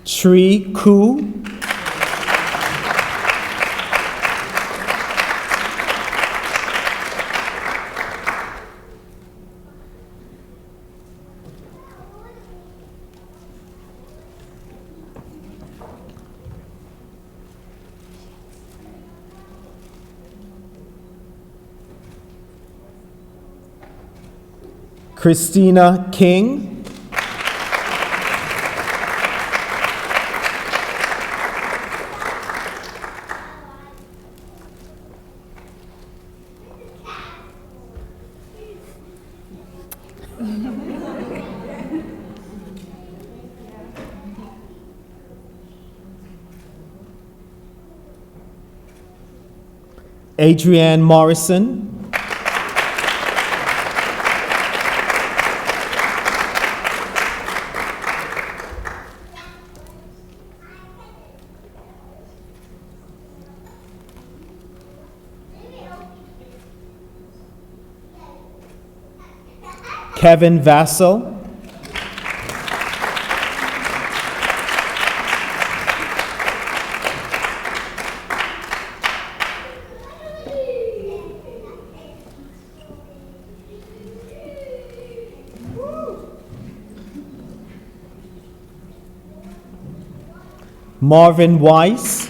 Tree Koo, Christina King, Adrienne Morrison, Kevin Vassell, Marvin Weiss,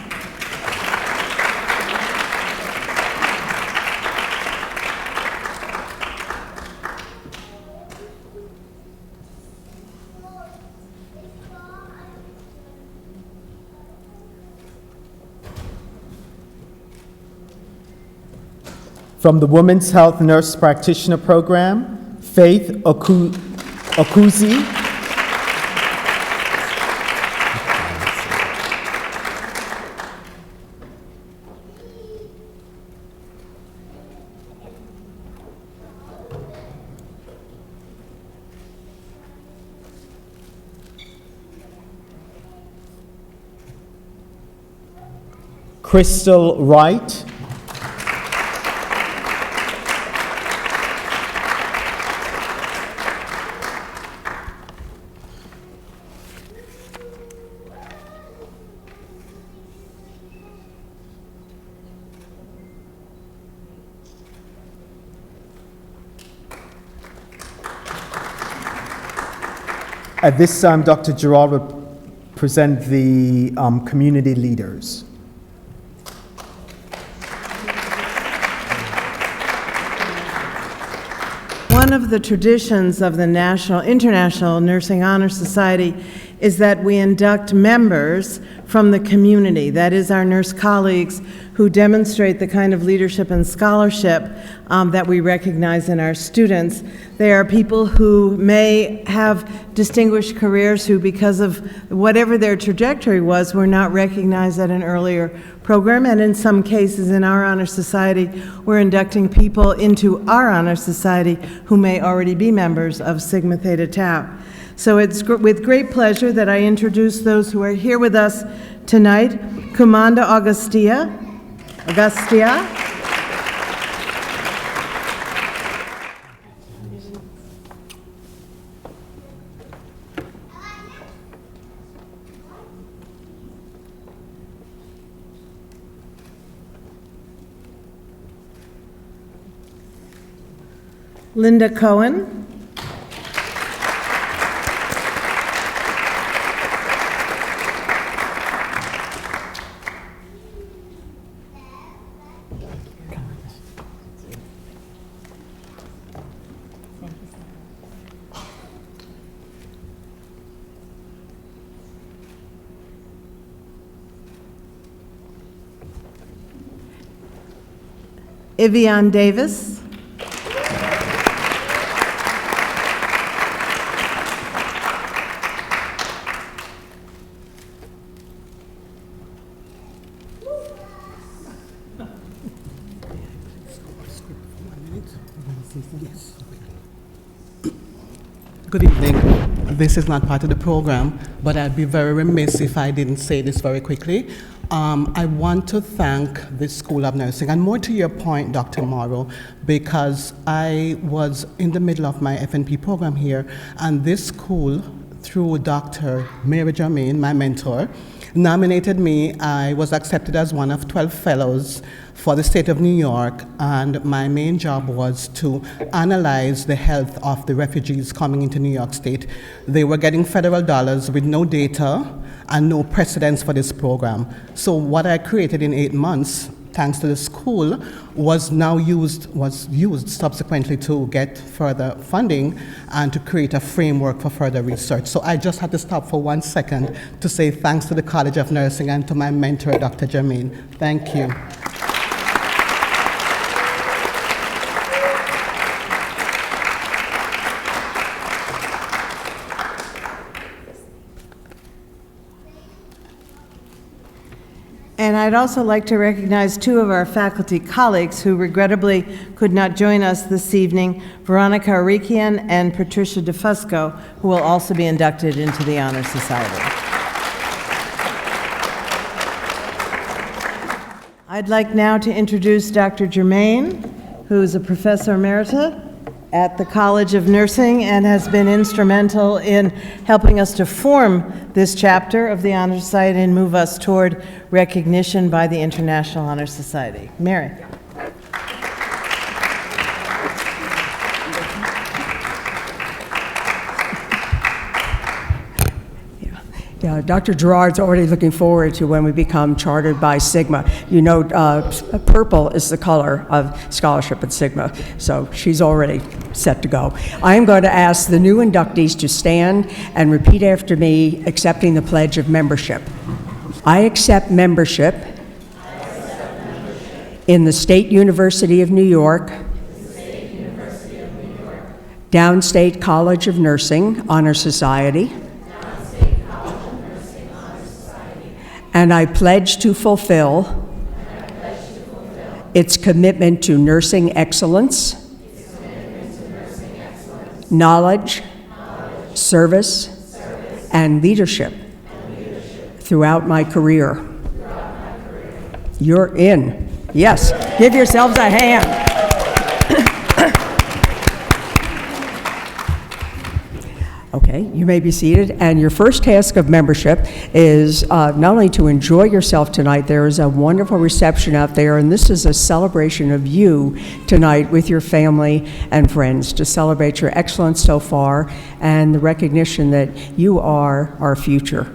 from the Women's Health Nurse Practitioner Program, Faith Okuzi, Crystal Wright, At this time, Dr. Gerard will present the community leaders. One of the traditions of the International Nursing Honor Society is that we induct members from the community, that is our nurse colleagues who demonstrate the kind of leadership and scholarship that we recognize in our students. They are people who may have distinguished careers who, because of whatever their trajectory was, were not recognized at an earlier program, and in some cases in our honor society, we're inducting people into our honor society who may already be members of Sigma Theta Tau. So it's with great pleasure that I introduce those who are here with us tonight. Kumanda Augustia. Linda Cohen. Ivian Davis. Good evening. This is not part of the program, but I'd be very remiss if I didn't say this very quickly. I want to thank the School of Nursing, and more to your point, Dr. Morrow, because I was in the middle of my FNP program here, and this school, through Dr. Mary Germain, my mentor, nominated me. I was accepted as one of 12 fellows for the state of New York, and my main job was to analyze the health of the refugees coming into New York State. They were getting federal dollars with no data and no precedence for this program. So what I created in 8 months, thanks to the school, was used subsequently to get further funding and to create a framework for further research. So I just had to stop for 1 second to say thanks to the College of Nursing and to my mentor, Dr. Germain. Thank you. And I'd also like to recognize two of our faculty colleagues who regrettably could not join us this evening, Veronica Arikian and Patricia DeFusco, who will also be inducted into the Honor Society. I'd like now to introduce Dr. Germain, who is a professor emerita at the College of Nursing and has been instrumental in helping us to form this chapter of the Honor Society and move us toward recognition by the International Honor Society. Mary. Yeah, Dr. Gerard's already looking forward to when we become chartered by Sigma. You know, purple is the color of scholarship at Sigma, so she's already set to go. I am going to ask the new inductees to stand and repeat after me, accepting the Pledge of Membership. I accept membership in the State University of New York, Downstate College of Nursing Honor Society, and I pledge to fulfill its commitment to nursing excellence, knowledge, service, and leadership throughout my career. You're in. Yes, give yourselves a hand. Okay, you may be seated, and your first task of membership is not only to enjoy yourself tonight. There is a wonderful reception out there, and this is a celebration of you tonight with your family and friends to celebrate your excellence so far and the recognition that you are our future.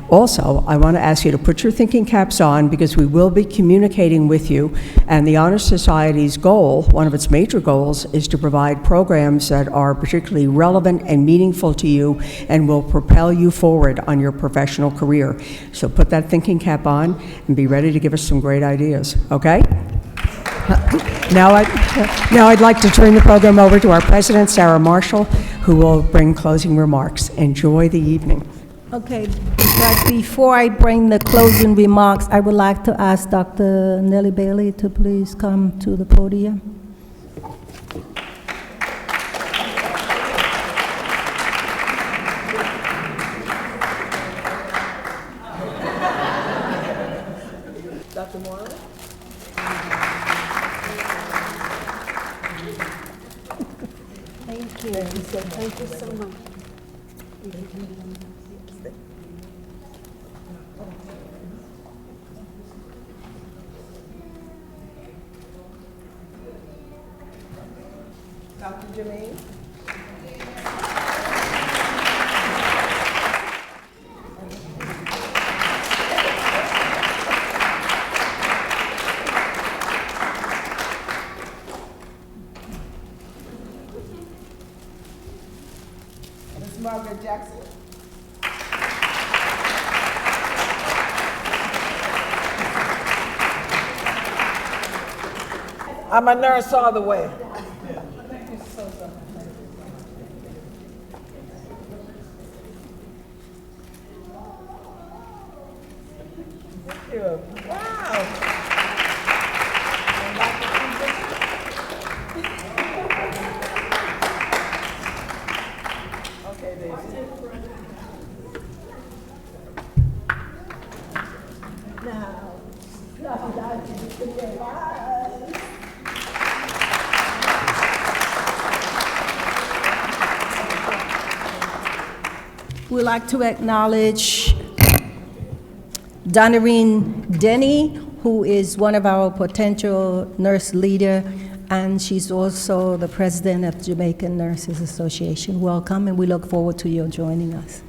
Also, I want to ask you to put your thinking caps on because we will be communicating with you, and the Honor Society's goal, one of its major goals, is to provide programs that are particularly relevant and meaningful to you and will propel you forward on your professional career. So put that thinking cap on and be ready to give us some great ideas, okay? Now I'd like to turn the program over to our president, Sarah Marshall, who will bring closing remarks. Enjoy the evening. Okay, but before I bring the closing remarks, I would like to ask Dr. Nellie Bailey to please come to the podium. Dr. Morrow? Thank you. Thank you so much. Dr. Jermaine? Ms. Margaret Jackson? I'm a nurse all the way. We'd like to acknowledge Donarine Denny, who is one of our potential nurse leader, and she's also the president of Jamaican Nurses Association. Welcome, and we look forward to your joining us.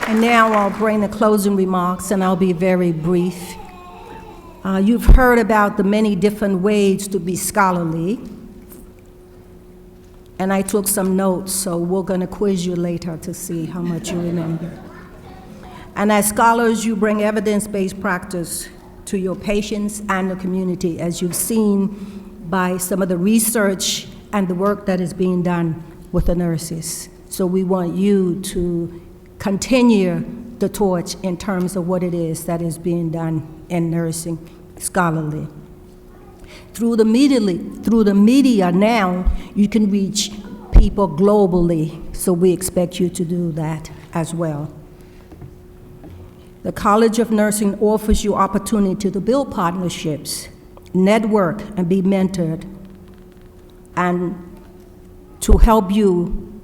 And now I'll bring the closing remarks, and I'll be very brief. You've heard about the many different ways to be scholarly, and I took some notes, so we're going to quiz you later to see how much you remember. And as scholars, you bring evidence-based practice to your patients and the community, as you've seen by some of the research and the work that is being done with the nurses. So we want you to continue the torch in terms of what it is that is being done in nursing, scholarly. Through the media now, you can reach people globally, so we expect you to do that as well. The College of Nursing offers you opportunity to build partnerships, network, and be mentored, and to help you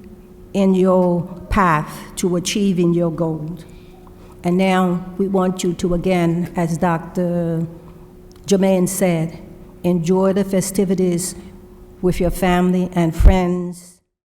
in your path to achieving your goals. And now we want you to, again, as Dr. Jermaine said, enjoy the festivities with your family and friends.